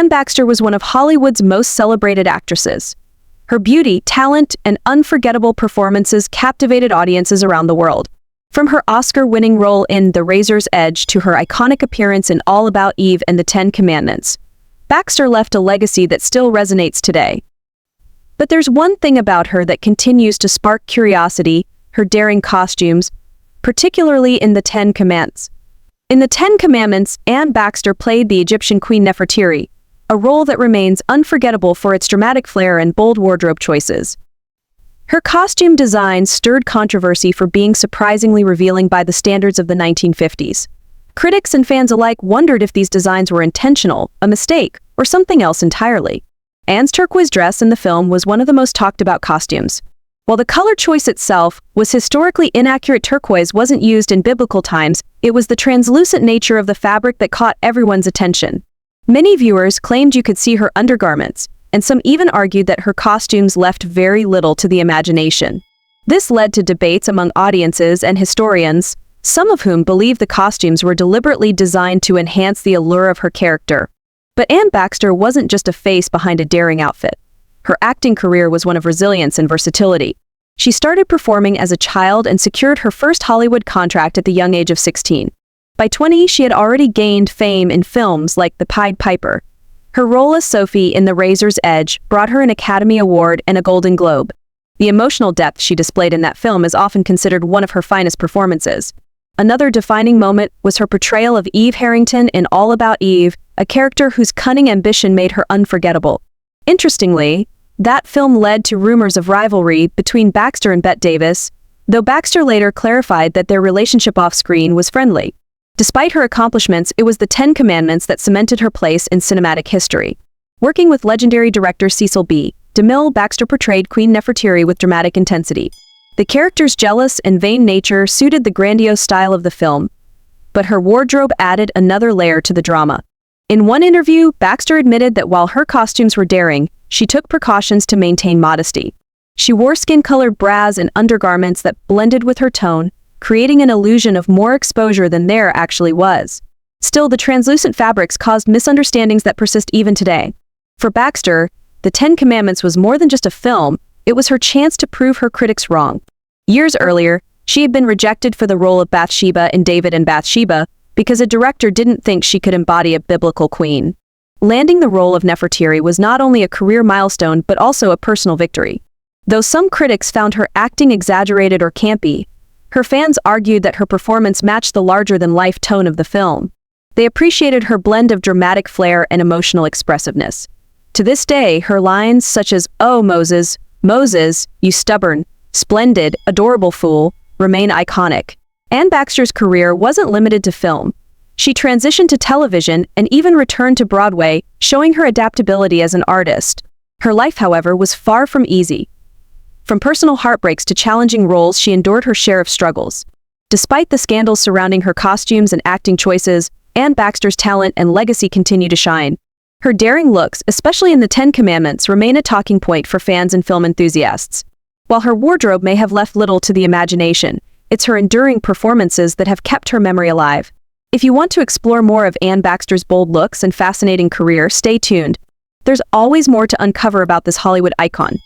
Anne Baxter was one of Hollywood's most celebrated actresses. Her beauty, talent, and unforgettable performances captivated audiences around the world. From her Oscar-winning role in The Razor's Edge to her iconic appearance in All About Eve and the Ten Commandments, Baxter left a legacy that still resonates today. But there's one thing about her that continues to spark curiosity: her daring costumes, particularly in the Ten Commandments. In the Ten Commandments, Anne Baxter played the Egyptian Queen Nefertiri, a role that remains unforgettable for its dramatic flair and bold wardrobe choices. Her costume design stirred controversy for being surprisingly revealing by the standards of the 1950s. Critics and fans alike wondered if these designs were intentional, a mistake, or something else entirely. Anne's turquoise dress in the film was one of the most talked about costumes. While the color choice itself was historically inaccurate, turquoise wasn't used in biblical times. It was the translucent nature of the fabric that caught everyone's attention. Many viewers claimed you could see her undergarments, and some even argued that her costumes left very little to the imagination. This led to debates among audiences and historians, some of whom believe the costumes were deliberately designed to enhance the allure of her character. But Anne Baxter wasn't just a face behind a daring outfit. Her acting career was one of resilience and versatility. She started performing as a child and secured her first Hollywood contract at the young age of 16. By 20, she had already gained fame in films like The Pied Piper. Her role as Sophie in The Razor's Edge brought her an Academy Award and a Golden Globe. The emotional depth she displayed in that film is often considered one of her finest performances. Another defining moment was her portrayal of Eve Harrington in All About Eve, a character whose cunning ambition made her unforgettable. Interestingly, that film led to rumors of rivalry between Baxter and Bette Davis, though Baxter later clarified that their relationship off-screen was friendly. Despite her accomplishments, it was the Ten Commandments that cemented her place in cinematic history. Working with legendary director Cecil B. DeMille, Baxter portrayed Queen Nefertiri with dramatic intensity. The character's jealous and vain nature suited the grandiose style of the film, but her wardrobe added another layer to the drama. In one interview, Baxter admitted that while her costumes were daring, she took precautions to maintain modesty. She wore skin-colored bras and undergarments that blended with her tone, creating an illusion of more exposure than there actually was. Still, the translucent fabrics caused misunderstandings that persist even today. For Baxter, The Ten Commandments was more than just a film. It was her chance to prove her critics wrong. Years earlier, she had been rejected for the role of Bathsheba in David and Bathsheba because a director didn't think she could embody a biblical queen. Landing the role of Nefertiri was not only a career milestone but also a personal victory. Though some critics found her acting exaggerated or campy, her fans argued that her performance matched the larger-than-life tone of the film. They appreciated her blend of dramatic flair and emotional expressiveness. To this day, her lines such as, "Oh, Moses, Moses, you stubborn, splendid, adorable fool," remain iconic. Anne Baxter's career wasn't limited to film. She transitioned to television and even returned to Broadway, showing her adaptability as an artist. Her life, however, was far from easy. From personal heartbreaks to challenging roles, she endured her share of struggles. Despite the scandals surrounding her costumes and acting choices, Anne Baxter's talent and legacy continue to shine. Her daring looks, especially in The Ten Commandments, remain a talking point for fans and film enthusiasts. While her wardrobe may have left little to the imagination, it's her enduring performances that have kept her memory alive. If you want to explore more of Anne Baxter's bold looks and fascinating career, stay tuned. There's always more to uncover about this Hollywood icon.